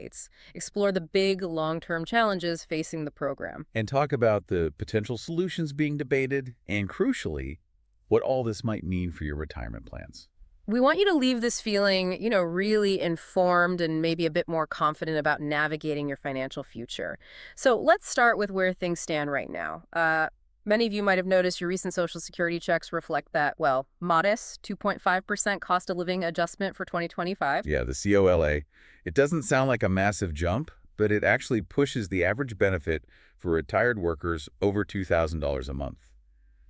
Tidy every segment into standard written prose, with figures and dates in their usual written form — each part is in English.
debates, explore the big long-term challenges facing the program. And talk about the potential solutions being debated and, crucially, what all this might mean for your retirement plans. We want you to leave this feeling, really informed and maybe a bit more confident about navigating your financial future. So let's start with where things stand right now. Many of you might have noticed your recent Social Security checks reflect that, well, modest 2.5% cost of living adjustment for 2025. Yeah, the COLA. It doesn't sound like a massive jump, but it actually pushes the average benefit for retired workers over $2,000 a month.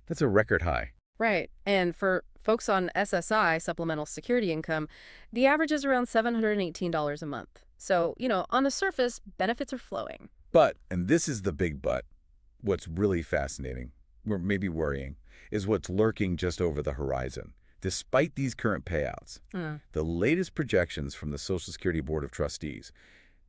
That's a record high. Right. And for folks on SSI, Supplemental Security Income, the average is around $718 a month. So, on the surface, benefits are flowing. But, and this is the big but, what's really fascinating, or maybe worrying, is what's lurking just over the horizon. Despite these current payouts, the latest projections from the Social Security Board of Trustees,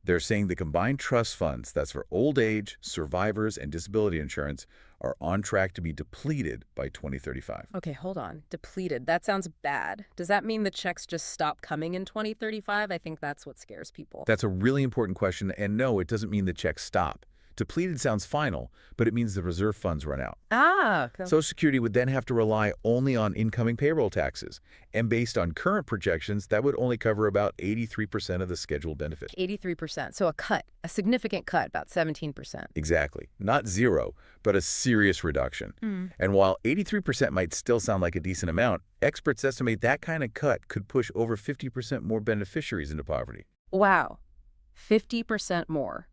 they're saying the combined trust funds, that's for old age, survivors, and disability insurance, are on track to be depleted by 2035. Okay, hold on. Depleted. That sounds bad. Does that mean the checks just stop coming in 2035? I think that's what scares people. That's a really important question, and no, it doesn't mean the checks stop. Depleted sounds final, but it means the reserve funds run out. Social Security would then have to rely only on incoming payroll taxes. And based on current projections, that would only cover about 83% of the scheduled benefit. 83%. So a significant cut, about 17%. Exactly. Not zero, but a serious reduction. And while 83% might still sound like a decent amount, experts estimate that kind of cut could push over 50% more beneficiaries into poverty. Wow. 50% more.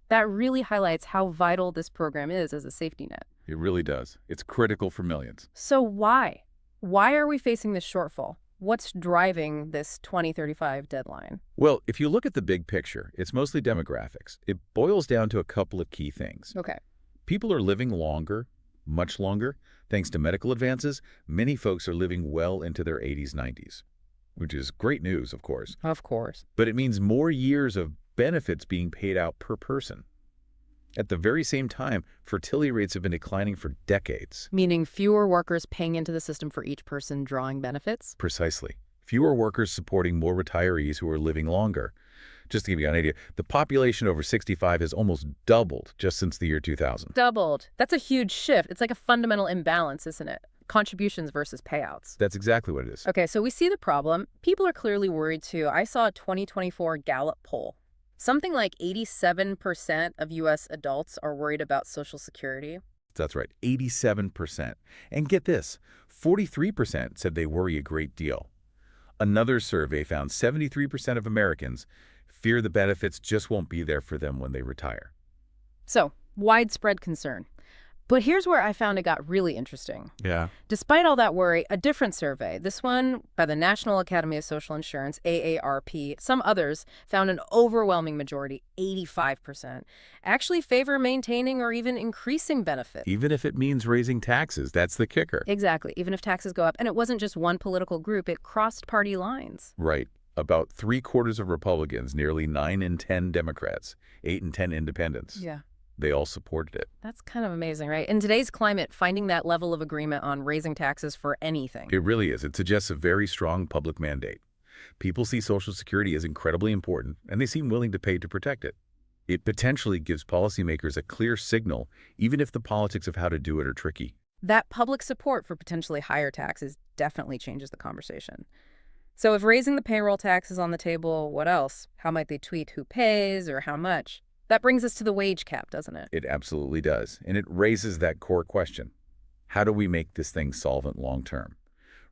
That really highlights how vital this program is as a safety net. It really does. It's critical for millions. So why? Why are we facing this shortfall? What's driving this 2035 deadline? Well, if you look at the big picture, it's mostly demographics. It boils down to a couple of key things. Okay. People are living longer, much longer. Thanks to medical advances, many folks are living well into their 80s, 90s, which is great news, of course. Of course. But it means more years of benefits being paid out per person. At the very same time, fertility rates have been declining for decades. Meaning fewer workers paying into the system for each person drawing benefits? Precisely. Fewer workers supporting more retirees who are living longer. Just to give you an idea, the population over 65 has almost doubled just since the year 2000. Doubled. That's a huge shift. It's like a fundamental imbalance, isn't it? Contributions versus payouts. That's exactly what it is. Okay, so we see the problem. People are clearly worried too. I saw a 2024 Gallup poll. Something like 87% of U.S. adults are worried about Social Security. That's right, 87%. And get this, 43% said they worry a great deal. Another survey found 73% of Americans fear the benefits just won't be there for them when they retire. So, widespread concern. But here's where I found it got really interesting. Yeah. Despite all that worry, a different survey, this one by the National Academy of Social Insurance, AARP, some others, found an overwhelming majority, 85%, actually favor maintaining or even increasing benefits. Even if it means raising taxes, that's the kicker. Exactly, even if taxes go up. And it wasn't just one political group, it crossed party lines. Right. About 3/4 of Republicans, nearly 9 in 10 Democrats, 8 in 10 independents. Yeah. They all supported it. That's kind of amazing, right? In today's climate, finding that level of agreement on raising taxes for anything. It really is. It suggests a very strong public mandate. People see Social Security as incredibly important, and they seem willing to pay to protect it. It potentially gives policymakers a clear signal, even if the politics of how to do it are tricky. That public support for potentially higher taxes definitely changes the conversation. So if raising the payroll tax is on the table, what else? How might they tweak who pays or how much? That brings us to the wage cap, doesn't it? It absolutely does. And it raises that core question. How do we make this thing solvent long term?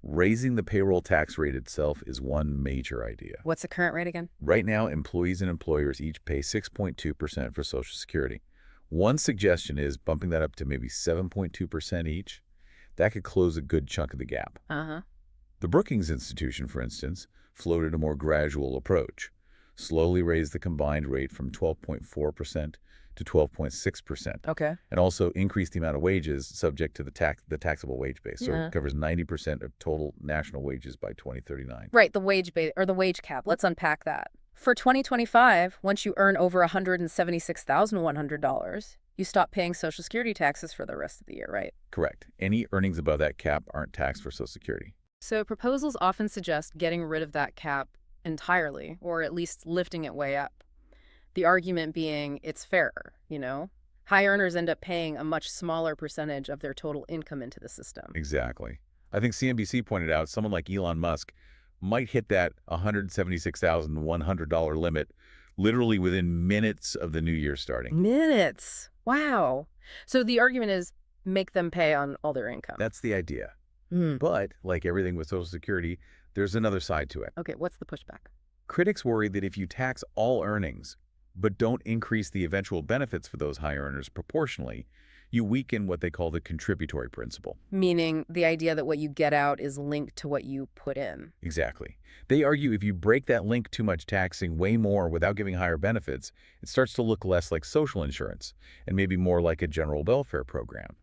Raising the payroll tax rate itself is one major idea. What's the current rate again? Right now, employees and employers each pay 6.2% for Social Security. One suggestion is bumping that up to maybe 7.2% each. That could close a good chunk of the gap. The Brookings Institution, for instance, floated a more gradual approach. Slowly raise the combined rate from 12.4% to 12.6%. Okay. And also increase the amount of wages subject to the taxable wage base. So it covers 90% of total national wages by 2039. Right, the wage base or the wage cap. Let's unpack that. For 2025, once you earn over $176,100, you stop paying Social Security taxes for the rest of the year, right? Correct. Any earnings above that cap aren't taxed for Social Security. So proposals often suggest getting rid of that cap entirely, or at least lifting it way up. The argument being it's fairer, you know? High earners end up paying a much smaller percentage of their total income into the system. Exactly. I think CNBC pointed out someone like Elon Musk might hit that $176,100 limit literally within minutes of the new year starting. Minutes. Wow. So the argument is make them pay on all their income. That's the idea. Hmm. But, like everything with Social Security, there's another side to it. Okay, what's the pushback? Critics worry that if you tax all earnings, but don't increase the eventual benefits for those high earners proportionally, you weaken what they call the contributory principle. Meaning the idea that what you get out is linked to what you put in. Exactly. They argue if you break that link too much, taxing way more without giving higher benefits, it starts to look less like social insurance and maybe more like a general welfare program.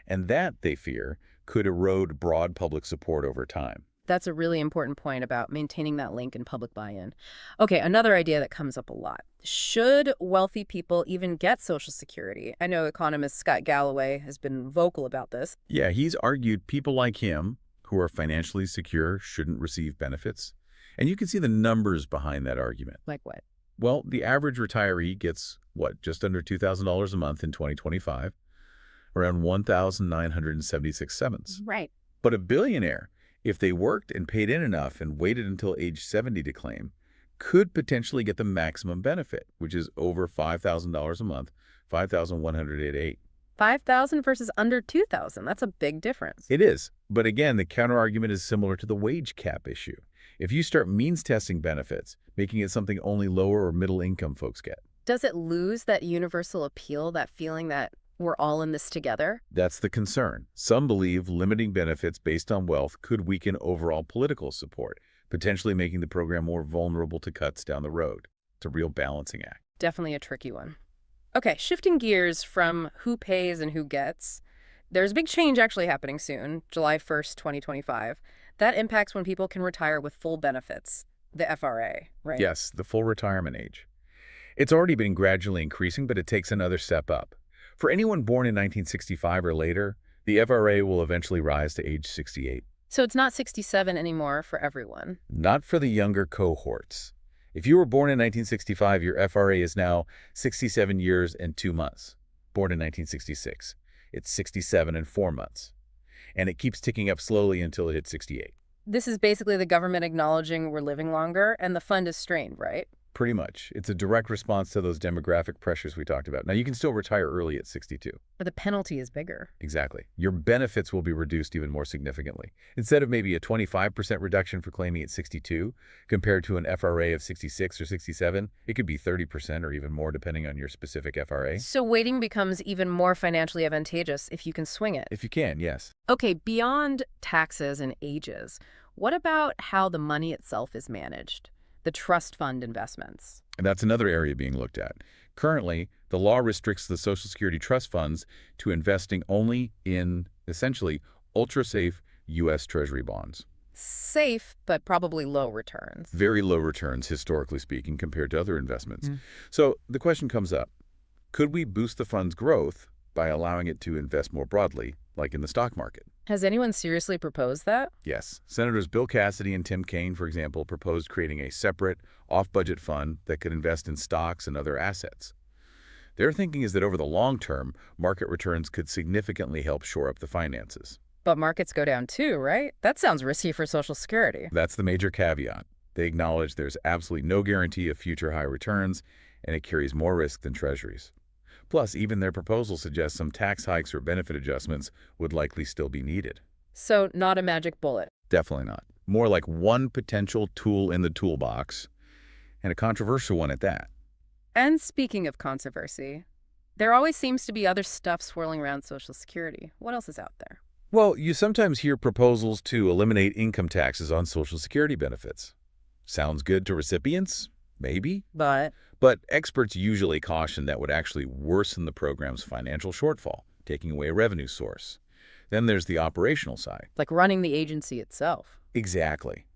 And that, they fear, could erode broad public support over time. That's a really important point about maintaining that link and public buy-in. Okay, another idea that comes up a lot. Should wealthy people even get Social Security? I know economist Scott Galloway has been vocal about this. Yeah, he's argued people like him, who are financially secure, shouldn't receive benefits. And you can see the numbers behind that argument. Like what? Well, the average retiree gets, what, just under $2,000 a month in 2025, around 1,976 Right. But a billionaire, if they worked and paid in enough and waited until age 70 to claim, could potentially get the maximum benefit, which is over $5,000 a month, 5,188. 5,000 versus under 2,000. That's a big difference. It is. But again, the counterargument is similar to the wage cap issue. If you start means testing benefits, making it something only lower or middle income folks get, Does it lose that universal appeal, that feeling that we're all in this together? that's the concern. Some believe limiting benefits based on wealth could weaken overall political support, potentially making the program more vulnerable to cuts down the road. It's a real balancing act. Definitely a tricky one. Okay, shifting gears from who pays and who gets, there's a big change actually happening soon, July 1st, 2025. That impacts when people can retire with full benefits, the FRA, right? Yes, the full retirement age. It's already been gradually increasing, but it takes another step up. For anyone born in 1965 or later, the FRA will eventually rise to age 68. So it's not 67 anymore for everyone. Not for the younger cohorts. If you were born in 1965, your FRA is now 67 years and 2 months. Born in 1966, it's 67 and 4 months. And it keeps ticking up slowly until it hits 68. This is basically the government acknowledging we're living longer and the fund is strained, right? Pretty much. It's a direct response to those demographic pressures we talked about. Now, you can still retire early at 62. But the penalty is bigger. Exactly. Your benefits will be reduced even more significantly. Instead of maybe a 25% reduction for claiming at 62, compared to an FRA of 66 or 67, it could be 30% or even more depending on your specific FRA. So waiting becomes even more financially advantageous if you can swing it. If you can, yes. Okay, beyond taxes and ages, what about how the money itself is managed? The trust fund investments. And that's another area being looked at. Currently, the law restricts the Social Security trust funds to investing only in, essentially, ultra-safe U.S. Treasury bonds. Safe, but probably low returns. Very low returns, historically speaking, compared to other investments. So the question comes up, could we boost the fund's growth by allowing it to invest more broadly, like in the stock market? Has anyone seriously proposed that? Yes. Senators Bill Cassidy and Tim Kaine, for example, proposed creating a separate, off-budget fund that could invest in stocks and other assets. Their thinking is that over the long term, market returns could significantly help shore up the finances. But markets go down too, right? That sounds risky for Social Security. That's the major caveat. They acknowledge there's absolutely no guarantee of future high returns, and it carries more risk than treasuries. Plus, even their proposal suggests some tax hikes or benefit adjustments would likely still be needed. So not a magic bullet. Definitely not. More like one potential tool in the toolbox, and a controversial one at that. And speaking of controversy, there always seems to be other stuff swirling around Social Security. What else is out there? Well, you sometimes hear proposals to eliminate income taxes on Social Security benefits. Sounds good to recipients? Maybe. But experts usually caution that would actually worsen the program's financial shortfall, taking away a revenue source. Then there's the operational side. like running the agency itself. Exactly.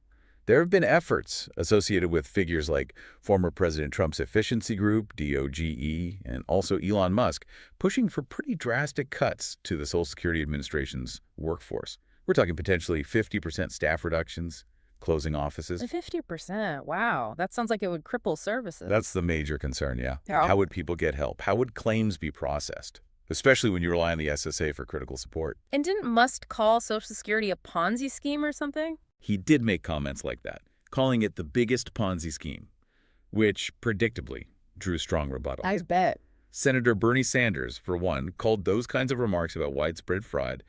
There have been efforts associated with figures like former President Trump's efficiency group, DOGE, and also Elon Musk, pushing for pretty drastic cuts to the Social Security Administration's workforce. We're talking potentially 50% staff reductions, closing offices. 50%. Wow. That sounds like it would cripple services. That's the major concern, yeah. Yeah. How would people get help? How would claims be processed? Especially when you rely on the SSA for critical support. And didn't Musk call Social Security a Ponzi scheme or something? He did make comments like that, calling it the biggest Ponzi scheme, which, predictably, drew strong rebuttal. I bet. Senator Bernie Sanders, for one, called those kinds of remarks about widespread fraud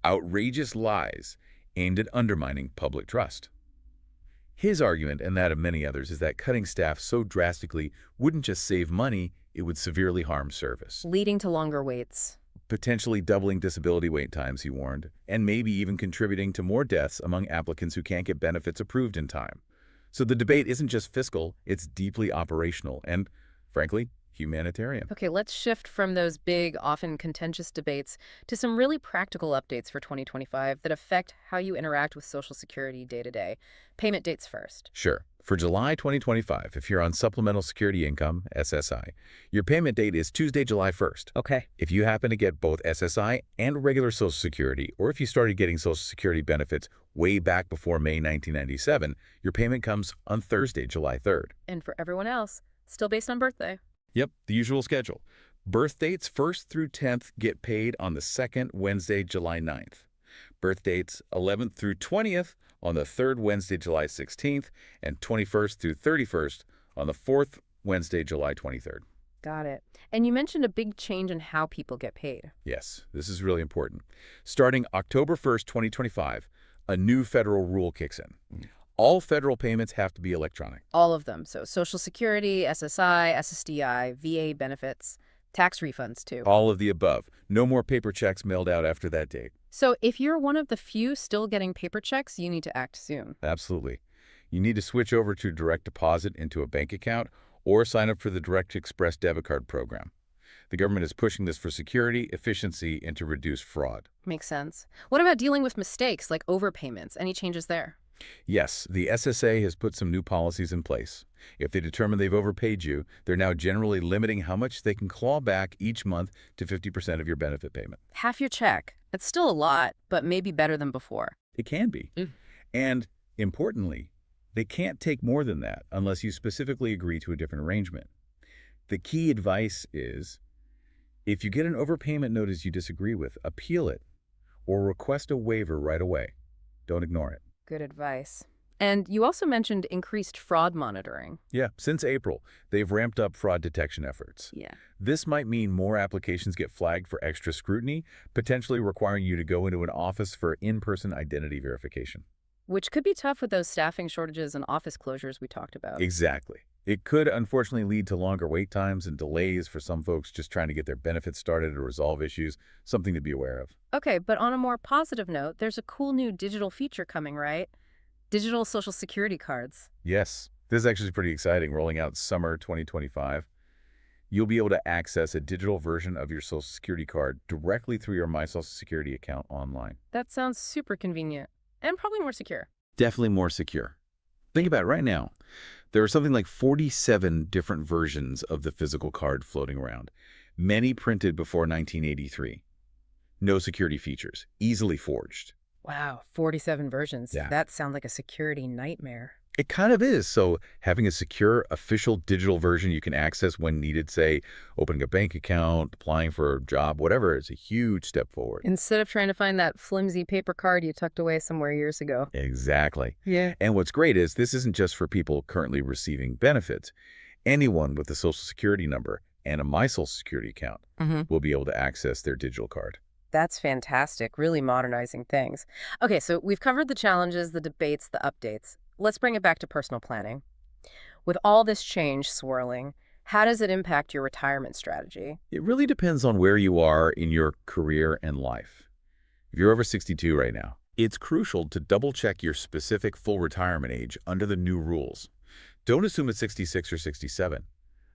outrageous lies aimed at undermining public trust. His argument, and that of many others, is that cutting staff so drastically wouldn't just save money, it would severely harm service. Leading to longer waits. Potentially doubling disability wait times, he warned, and maybe even contributing to more deaths among applicants who can't get benefits approved in time. So the debate isn't just fiscal, it's deeply operational and, frankly, humanitarian. Okay, let's shift from those big, often contentious debates to some really practical updates for 2025 that affect how you interact with Social Security day to day. Payment dates first. Sure. For July 2025, if you're on Supplemental Security Income, SSI, your payment date is Tuesday, July 1st. Okay. If you happen to get both SSI and regular Social Security, or if you started getting Social Security benefits way back before May 1997, your payment comes on Thursday, July 3rd. And for everyone else, still based on birthday. Yep, the usual schedule. Birth dates 1st through 10th get paid on the second Wednesday, July 9th. Birth dates 11th through 20th on the third Wednesday, July 16th, and 21st through 31st on the fourth Wednesday, July 23rd. Got it. And you mentioned a big change in how people get paid. Yes, this is really important. Starting October 1st, 2025, a new federal rule kicks in. All federal payments have to be electronic. All of them. So Social Security, SSI, SSDI, VA benefits, tax refunds too. All of the above. No more paper checks mailed out after that date. So if you're one of the few still getting paper checks, you need to act soon. Absolutely. You need to switch over to direct deposit into a bank account or sign up for the Direct Express debit card program. The government is pushing this for security, efficiency, and to reduce fraud. Makes sense. What about dealing with mistakes like overpayments? Any changes there? Yes, the SSA has put some new policies in place. If they determine they've overpaid you, they're now generally limiting how much they can claw back each month to 50% of your benefit payment. Half your check. That's still a lot, but maybe better than before. It can be. And importantly, they can't take more than that unless you specifically agree to a different arrangement. The key advice is, if you get an overpayment notice you disagree with, appeal it or request a waiver right away. Don't ignore it. Good advice. And you also mentioned increased fraud monitoring. Yeah, since April, they've ramped up fraud detection efforts. Yeah. This might mean more applications get flagged for extra scrutiny, potentially requiring you to go into an office for in-person identity verification. Which could be tough with those staffing shortages and office closures we talked about. Exactly. It could unfortunately lead to longer wait times and delays for some folks just trying to get their benefits started or resolve issues, something to be aware of. Okay, but on a more positive note, there's a cool new digital feature coming, right? Digital Social Security cards. Yes, this is actually pretty exciting, rolling out summer 2025. You'll be able to access a digital version of your Social Security card directly through your My Social Security account online. That sounds super convenient and probably more secure. Definitely more secure. Think about it right now. There are something like 47 different versions of the physical card floating around, many printed before 1983. No security features, easily forged. Wow, 47 versions. Yeah. That sounds like a security nightmare. It kind of is. So having a secure, official digital version you can access when needed, say, opening a bank account, applying for a job, whatever, is a huge step forward. Instead of trying to find that flimsy paper card you tucked away somewhere years ago. Exactly. Yeah. And what's great is this isn't just for people currently receiving benefits. Anyone with a Social Security number and a My Social Security account will be able to access their digital card. That's fantastic, really modernizing things. Okay, so we've covered the challenges, the debates, the updates. Let's bring it back to personal planning. With all this change swirling, how does it impact your retirement strategy? It really depends on where you are in your career and life. If you're over 62 right now, it's crucial to double-check your specific full retirement age under the new rules. Don't assume it's 66 or 67.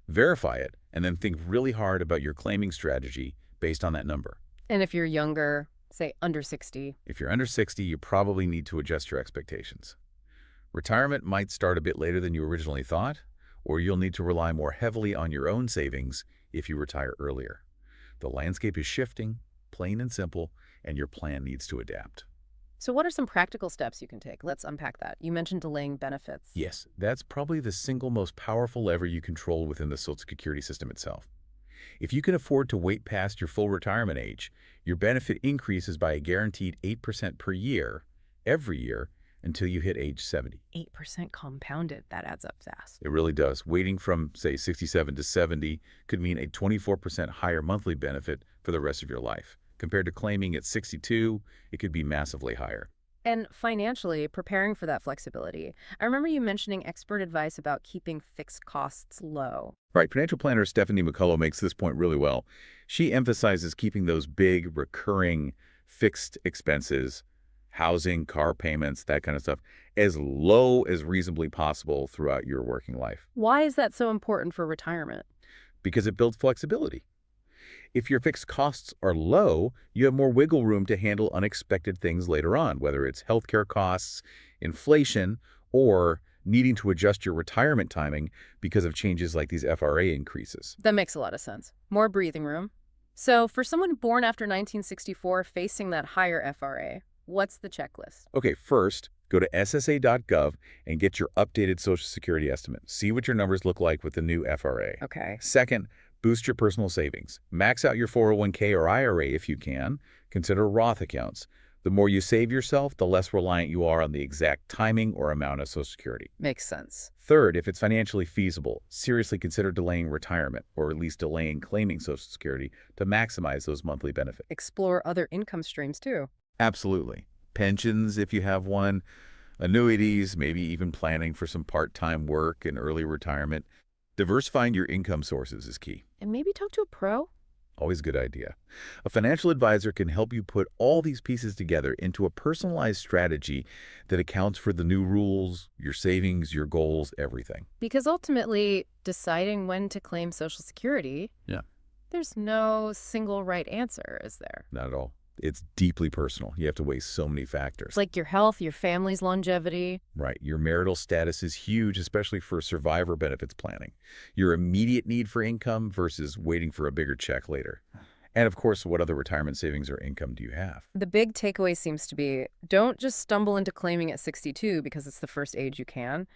Verify it, and then think really hard about your claiming strategy based on that number. And if you're younger, say under 60? If you're under 60, you probably need to adjust your expectations. Retirement might start a bit later than you originally thought, or you'll need to rely more heavily on your own savings if you retire earlier. The landscape is shifting, plain and simple, and your plan needs to adapt. So what are some practical steps you can take? Let's unpack that. You mentioned delaying benefits. Yes, that's probably the single most powerful lever you control within the Social Security system itself. If you can afford to wait past your full retirement age, your benefit increases by a guaranteed 8% per year, every year, until you hit age 70. 8% compounded. That adds up fast. It really does. Waiting from, say, 67 to 70 could mean a 24% higher monthly benefit for the rest of your life. Compared to claiming at 62, it could be massively higher. And financially, preparing for that flexibility. I remember you mentioning expert advice about keeping fixed costs low. Right, financial planner Stephanie McCullough makes this point really well. She emphasizes keeping those big, recurring, fixed expenses, housing, car payments, that kind of stuff, as low as reasonably possible throughout your working life, Why is that so important for retirement? because it builds flexibility. If your fixed costs are low, you have more wiggle room to handle unexpected things later on, whether it's healthcare costs, inflation, or needing to adjust your retirement timing because of changes like these FRA increases. That makes a lot of sense. More breathing room. So for someone born after 1964 facing that higher FRA, what's the checklist? Okay, first, go to ssa.gov and get your updated Social Security estimate. See what your numbers look like with the new FRA. Okay. Second, boost your personal savings. Max out your 401k or IRA if you can. Consider Roth accounts. The more you save yourself, the less reliant you are on the exact timing or amount of Social Security. Makes sense. Third, if it's financially feasible, seriously consider delaying retirement or at least delaying claiming Social Security to maximize those monthly benefits. Explore other income streams too. Absolutely. Pensions, if you have one, annuities, maybe even planning for some part-time work and early retirement. Diversifying your income sources is key. And maybe talk to a pro. Always a good idea. A financial advisor can help you put all these pieces together into a personalized strategy that accounts for the new rules, your savings, your goals, everything. Because ultimately, deciding when to claim Social Security, Yeah. there's no single right answer, is there? Not at all. It's deeply personal. You have to weigh so many factors. Like your health, your family's longevity. Right. Your marital status is huge, especially for survivor benefits planning. Your immediate need for income versus waiting for a bigger check later. And of course, what other retirement savings or income do you have? The big takeaway seems to be, don't just stumble into claiming at 62 because it's the first age you can.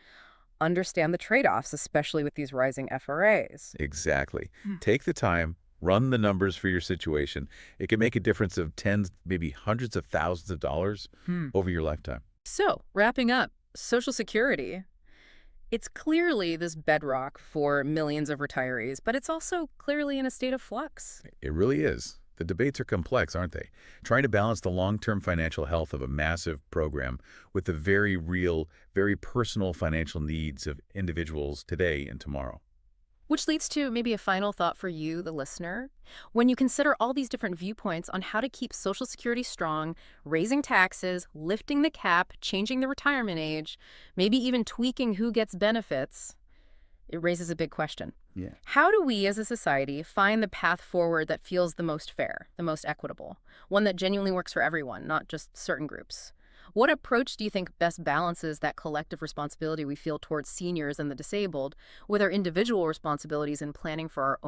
Understand the trade-offs, especially with these rising FRAs. Exactly. Take the time. Run the numbers for your situation. It can make a difference of tens, maybe hundreds of thousands of dollars over your lifetime. So, wrapping up, Social Security. It's clearly this bedrock for millions of retirees, but it's also clearly in a state of flux. It really is. The debates are complex, aren't they? Trying to balance the long-term financial health of a massive program with the very real, very personal financial needs of individuals today and tomorrow. Which leads to maybe a final thought for you, the listener. When you consider all these different viewpoints on how to keep Social Security strong, raising taxes, lifting the cap, changing the retirement age, maybe even tweaking who gets benefits, it raises a big question. Yeah. How do we as a society find the path forward that feels the most fair, the most equitable, one that genuinely works for everyone, not just certain groups? What approach do you think best balances that collective responsibility we feel towards seniors and the disabled with our individual responsibilities in planning for our own